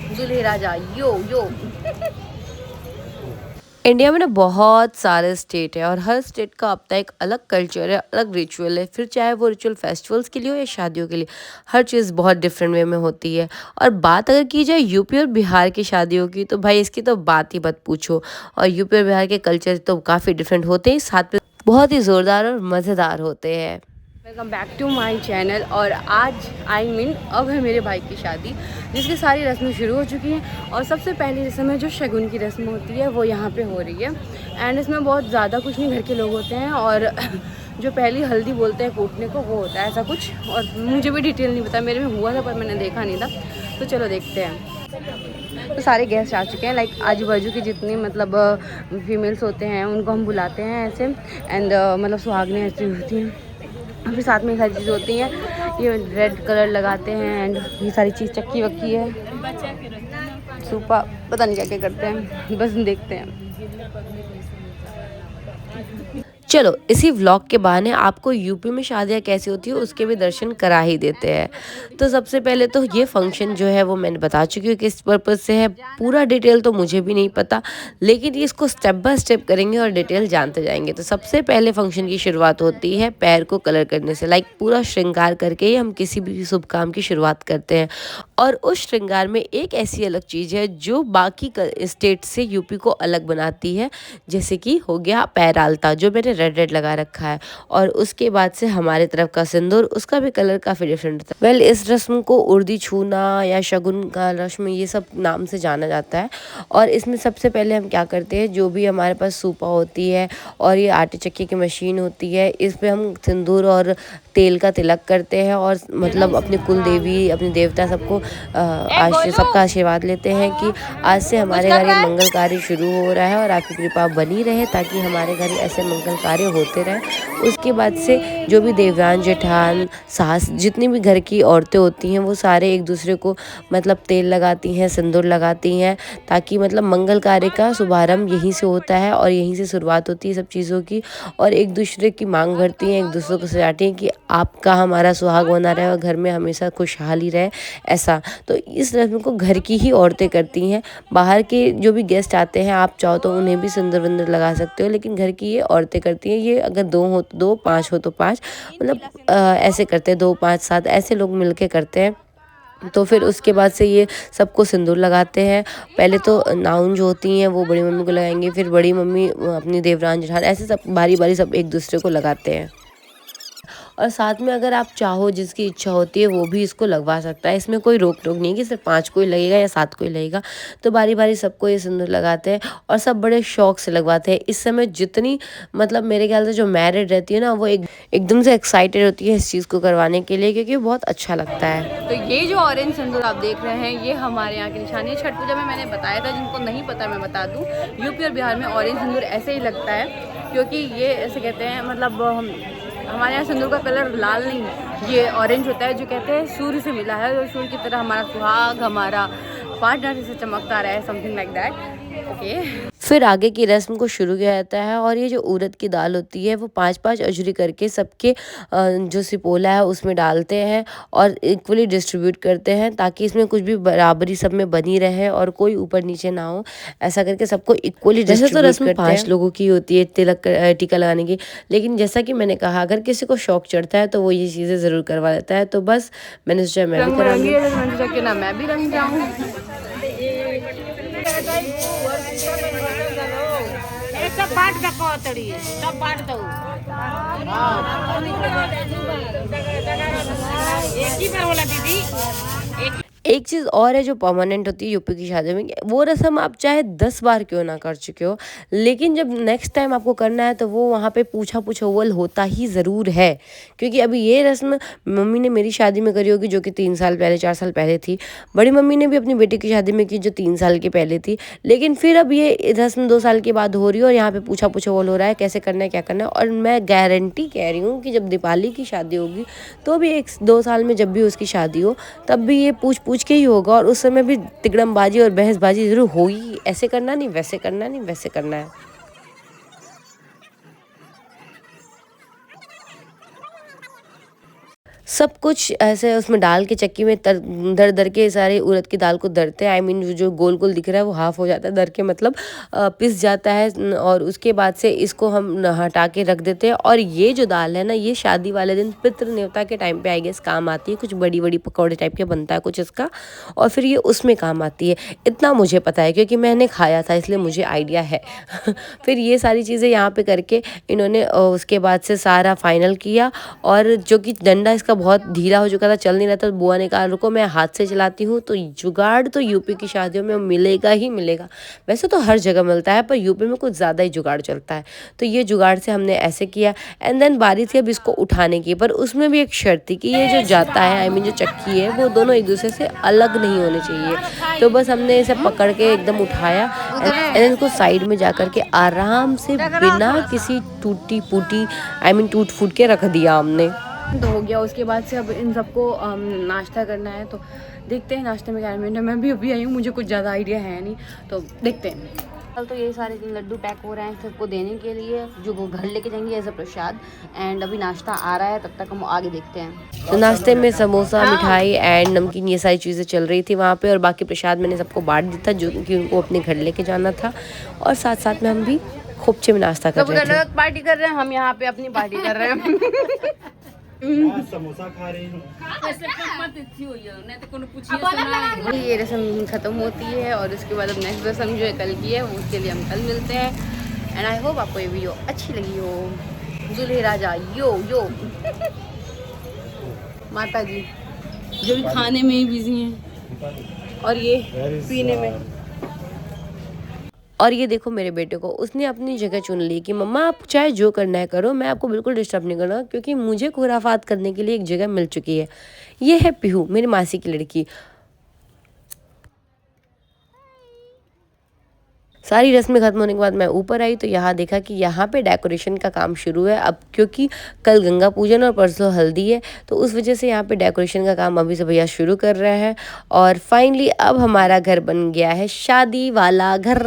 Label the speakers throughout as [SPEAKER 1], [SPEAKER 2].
[SPEAKER 1] दूल्हे राजा यो यो।
[SPEAKER 2] इंडिया में ना बहुत सारे स्टेट है और हर स्टेट का अपना एक अलग कल्चर है, अलग रिचुअल है। फिर चाहे वो रिचुअल फेस्टिवल्स के लिए हो या शादियों के लिए, हर चीज़ बहुत डिफरेंट वे में होती है। और बात अगर की जाए यूपी और बिहार की शादियों की, तो भाई इसकी तो बात ही मत पूछो। और यूपी और बिहार के कल्चर तो काफ़ी डिफरेंट होते हैं, साथ में बहुत ही ज़ोरदार और मज़ेदार होते हैं।
[SPEAKER 1] Welcome back to my channel. और आज अब है मेरे भाई की शादी, जिसकी सारी रस्में शुरू हो चुकी हैं। और सबसे पहली रस्म है जो शगुन की रस्म होती है, वो यहाँ पे हो रही है। एंड इसमें बहुत ज़्यादा कुछ नहीं, घर के लोग होते हैं और जो पहली हल्दी बोलते हैं कूटने को, वो होता है ऐसा कुछ। और मुझे भी डिटेल नहीं पता, मेरे में हुआ था पर मैंने देखा नहीं था। तो चलो देखते हैं। तो सारे गेस्ट आ चुके हैं, लाइक आजू बाजू के जितने मतलब फीमेल्स होते हैं उनको हम बुलाते हैं ऐसे। एंड मतलब सुहागनें ऐसी होती हैं, फिर साथ में सारी चीज़ होती हैं। ये रेड कलर लगाते हैं एंड ये सारी चीज़ चक्की वक्की है, सूपा, पता नहीं क्या क्या करते हैं, बस देखते हैं।
[SPEAKER 2] चलो इसी व्लॉग के बहाने आपको यूपी में शादियाँ कैसी होती है उसके भी दर्शन करा ही देते हैं। तो सबसे पहले तो ये फंक्शन जो है वो मैंने बता चुकी हूँ किस पर्पज़ से है, पूरा डिटेल तो मुझे भी नहीं पता, लेकिन ये इसको स्टेप बाय स्टेप करेंगे और डिटेल जानते जाएंगे। तो सबसे पहले फंक्शन की शुरुआत होती है पैर को कलर करने से, लाइक पूरा श्रृंगार करके ही हम किसी भी शुभ काम की शुरुआत करते हैं। और उस श्रृंगार में एक ऐसी अलग चीज़ है जो बाकी स्टेट से यूपी को अलग बनाती है, जैसे कि हो गया पैर आलता, जो मैंने रेड लगा रखा है। और उसके बाद से हमारे तरफ का सिंदूर, उसका भी कलर काफ़ी डिफरेंट था। वेल इस रस्म को उर्दी छूना या शगुन का रस्म, ये सब नाम से जाना जाता है। और इसमें सबसे पहले हम क्या करते हैं, जो भी हमारे पास सूपा होती है और ये आटे चक्की की मशीन होती है, इस पर हम सिंदूर और तेल का तिलक करते हैं और मतलब अपने कुल देवी, अपने देवता सबको सबका आशीर्वाद लेते हैं कि आज से हमारे घर ये मंगल कार्य शुरू हो रहा है और आपकी कृपा बनी रहे, ताकि हमारे घर ऐसे मंगल कार्य होते रहे। उसके बाद से जो भी देवरान, जेठान, सास, जितनी भी घर की औरतें होती हैं, वो सारे एक दूसरे को मतलब तेल लगाती हैं, सिंदूर लगाती हैं, ताकि मतलब मंगल कार्य का शुभारंभ यहीं से होता है और यहीं से शुरुआत होती है सब चीज़ों की। और एक दूसरे की मांग भरती हैं, एक दूसरे को सजाती हैं कि आपका हमारा सुहाग बना रहे और घर में हमेशा खुशहाली रहे, ऐसा। तो इस रस्म को घर की ही औरतें करती हैं। बाहर के जो भी गेस्ट आते हैं, आप चाहो तो उन्हें भी सिंदूर विंदूर लगा सकते हो, लेकिन घर की ये औरतें करती हैं। ये अगर 2 हो तो 2, 5 हो तो 5, मतलब ऐसे करते हैं, 2, 5, 7 ऐसे लोग मिलके करते हैं। तो फिर उसके बाद से ये सबको सिंदूर लगाते हैं। पहले तो नाउन जो होती हैं वो बड़ी मम्मी को लगाएंगे, फिर बड़ी मम्मी अपनी देवरान, जेठान, ऐसे सब बारी बारी सब एक दूसरे को लगाते हैं। और साथ में अगर आप चाहो, जिसकी इच्छा होती है वो भी इसको लगवा सकता है, इसमें कोई रोक टोक नहीं कि सिर्फ 5 को ही लगेगा या 7 को ही लगेगा। तो बारी बारी सबको ये सिंदूर लगाते हैं और सब बड़े शौक से लगवाते हैं। इस समय जितनी मतलब मेरे ख्याल से जो मैरिड रहती है ना, वो एकदम से एक्साइटेड होती है इस चीज़ को करवाने के लिए, क्योंकि बहुत अच्छा लगता है।
[SPEAKER 1] तो ये जो ऑरेंज सिंदूर आप देख रहे हैं, ये हमारे यहाँ की निशानी है। छठ पूजा में मैंने बताया था, जिनको नहीं पता मैं बता दूँ, यूपी और बिहार में ऑरेंज सिंदूर ऐसे ही लगता है, क्योंकि ये ऐसे कहते हैं, मतलब हमारे यहाँ सिंदूर का कलर लाल नहीं, ये ऑरेंज होता है, जो कहते हैं सूर्य से मिला है, और सूर्य की तरह हमारा सुहाग, हमारा पार्टनर से चमकता रहा है, समथिंग लाइक दैट। ओके।
[SPEAKER 2] फिर आगे की रस्म को शुरू किया जाता है और ये जो उड़द की दाल होती है वो 5-5 अजूरी करके सबके जो सिपोला है उसमें डालते हैं और इक्वली डिस्ट्रीब्यूट करते हैं, ताकि इसमें कुछ भी बराबरी सब में बनी रहे और कोई ऊपर नीचे ना हो। ऐसा करके सबको इक्वली डिस्ट्रीब्यूट करते हैं। वैसे तो रस्म 5 लोगों की होती है तिलक टीका लगाने की, लेकिन जैसा कि मैंने कहा, अगर किसी को शौक चढ़ता है तो वो ये चीज़ें ज़रूर करवा लेता है। तो बस मैंने सोचा मैं भी करा लूँ,
[SPEAKER 1] ना मैं भी रंग जाऊँ।
[SPEAKER 3] सब बांट दको तड़ी, सब बांट दो। एक ही बार बोला दीदी।
[SPEAKER 2] एक चीज़ और है जो परमानेंट होती है यूपी की शादी में, वो रस्म आप चाहे 10 बार क्यों ना कर चुके हो, लेकिन जब नेक्स्ट टाइम आपको करना है तो वो वहाँ पे पूछा पूछोवल होता ही ज़रूर है। क्योंकि अभी ये रस्म मम्मी ने मेरी शादी में करी होगी, जो कि 3 साल पहले 4 साल पहले थी। बड़ी मम्मी ने भी अपनी बेटी की शादी में की, जो 3 साल के पहले थी। लेकिन फिर अब ये रस्म 2 साल के बाद हो रही है और यहाँ पर पूछा पूछोवल हो रहा है, कैसे करना है क्या करना है। और मैं गारंटी कह रही हूँ कि जब दीपाली की शादी होगी तो भी 1-2 साल में जब भी उसकी शादी हो, तब भी ये पूछ के ही होगा, और उस समय भी तिकड़मबाजी और बहसबाजी जरूर होगी। ऐसे करना नहीं, वैसे करना नहीं, वैसे करना है। सब कुछ ऐसे उसमें डाल के चक्की में दर दर के सारे उड़द की दाल को दरते हैं। आई मीन जो गोल गोल दिख रहा है वो हाफ हो जाता है, दर के मतलब पिस जाता है। और उसके बाद से इसको हम हटा के रख देते हैं। और ये जो दाल है ना, ये शादी वाले दिन पितृ न्योता के टाइम पे आई गेस काम आती है। कुछ बड़ी बड़ी पकौड़े टाइप के बनता है कुछ इसका, और फिर ये उसमें काम आती है। इतना मुझे पता है क्योंकि मैंने खाया था, इसलिए मुझे आइडिया है। फिर ये सारी चीज़ें यहाँ पे करके इन्होंने उसके बाद से सारा फाइनल किया। और जो कि डंडा इसका बहुत ढीला हो चुका था, चल नहीं रहा था। बुआ ने कहा रुको मैं हाथ से चलाती हूँ। तो जुगाड़ तो यूपी की शादियों में मिलेगा ही मिलेगा। वैसे तो हर जगह मिलता है, पर यूपी में कुछ ज़्यादा ही जुगाड़ चलता है। तो ये जुगाड़ से हमने ऐसे किया। एंड देन बारी थी अब इसको उठाने की, पर उसमें भी एक शर्त थी कि ये जो जाता है, आई मीन जो चक्की है, वो दोनों एक दूसरे से अलग नहीं होने चाहिए। तो बस हमने इसे पकड़ के एकदम उठाया एंड इसको साइड में जा कर के आराम से बिना किसी टूटी फूटी आई मीन टूट फूट के रख दिया हमने।
[SPEAKER 1] तो हो गया। उसके बाद से अब इन सबको नाश्ता करना है, तो देखते हैं नाश्ते में क्या है। मैं भी अभी आई हूँ, मुझे कुछ ज़्यादा आइडिया है नहीं, तो देखते हैं। कल तो ये सारे लड्डू पैक हो रहे हैं सबको देने के लिए, जो वो घर लेके जाएंगे एज अ प्रसाद। एंड अभी नाश्ता आ रहा है, तब तक हम आगे देखते हैं।
[SPEAKER 2] तो नाश्ते में समोसा, मिठाई एंड नमकीन ये सारी चीज़ें चल रही थी वहाँ पे। और बाकी प्रसाद मैंने सबको बांट दिया था, जो कि उनको अपने घर लेके जाना था। और साथ साथ में हम भी खूबचे में नाश्ता कर रहे थे।
[SPEAKER 1] पार्टी कर रहे हैं हम यहाँ पे, अपनी पार्टी कर रहे हैं।
[SPEAKER 4] समोसा खा रही हूँ।
[SPEAKER 1] ये रस्म खत्म होती है और उसके बाद अब नेक्स्ट रस्म जो है कल की है, वो उसके लिए हम कल मिलते हैं। एंड आई होप आपको ये वीडियो अच्छी लगी हो। दूल्हे राजा यो यो माता जी जो भी खाने में ही बिजी हैं और ये पीने में।
[SPEAKER 2] और ये देखो मेरे बेटे को, उसने अपनी जगह चुन ली कि मम्मा आप चाहे जो करना है करो, मैं आपको बिल्कुल डिस्टर्ब नहीं करना, क्योंकि मुझे खुराफात करने के लिए एक जगह मिल चुकी है। ये है पीहू, मेरी मासी की लड़की। सारी रस्में खत्म होने के बाद मैं ऊपर आई तो यहाँ देखा कि यहाँ पे डेकोरेशन का काम शुरू है अब, क्योंकि कल गंगा पूजन और परसों हल्दी है, तो उस वजह से यहाँ पे डेकोरेशन का काम अभी से भैया शुरू कर रहे हैं। और फाइनली अब हमारा घर बन गया है, शादी वाला घर।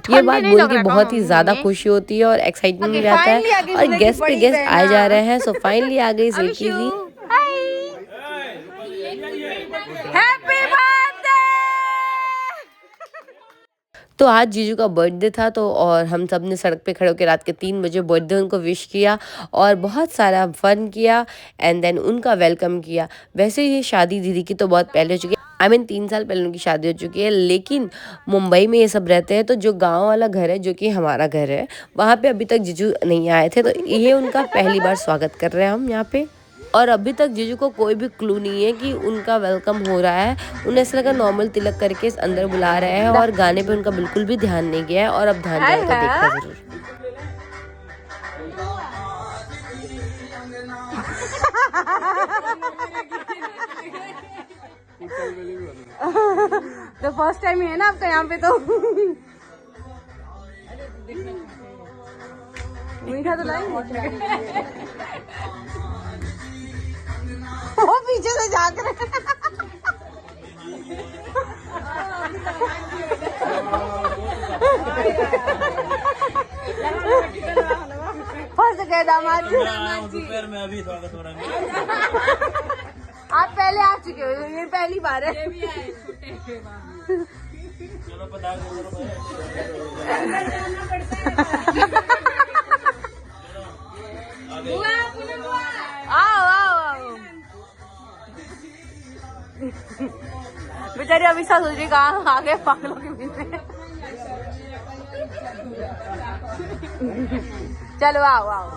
[SPEAKER 2] ये बात बोल के बहुत ही ज़्यादा खुशी होती है और एक्साइटमेंट भी आता है। और गेस्ट पे गेस्ट आए जा रहे हैं। सो फाइनली आ गई सेठी जी। तो आज जीजू का बर्थडे था, तो और हम सब ने सड़क पे खड़े होकर रात के 3 बजे बर्थडे उनको विश किया और बहुत सारा फन किया एंड देन उनका वेलकम किया। वैसे ये शादी दीदी की तो बहुत पहले हो चुकी है, आई मीन 3 साल पहले उनकी शादी हो चुकी है, लेकिन मुंबई में ये सब रहते हैं। तो जो गांव वाला घर है, जो कि हमारा घर है, वहाँ पे अभी तक जीजू नहीं आए थे, तो ये उनका पहली बार स्वागत कर रहे हैं हम यहाँ पे। और अभी तक जीजू को कोई भी क्लू नहीं है कि उनका वेलकम हो रहा है। उन्हें ऐसा लगा नॉर्मल तिलक करके अंदर बुला रहे हैं और गाने पे उनका बिल्कुल भी ध्यान नहीं गया है। और अब ध्यान जाएगा, देखना जरूर।
[SPEAKER 1] तो फर्स्ट टाइम है ना आपका यहाँ पे, तो मीठा तो लाएंगे। वो पीछे से झांक रहे फंस गए दामाद जी।
[SPEAKER 4] दोपहर में अभी स्वागत हो रहा है।
[SPEAKER 1] आप पहले आ चुके हो, ये पहली बार है।
[SPEAKER 4] चलो पता
[SPEAKER 1] आओ आओ आओ। बेचारी अभी सोच रही कहाँ आ गए पागलों के बीच में। चलो आओ आओ।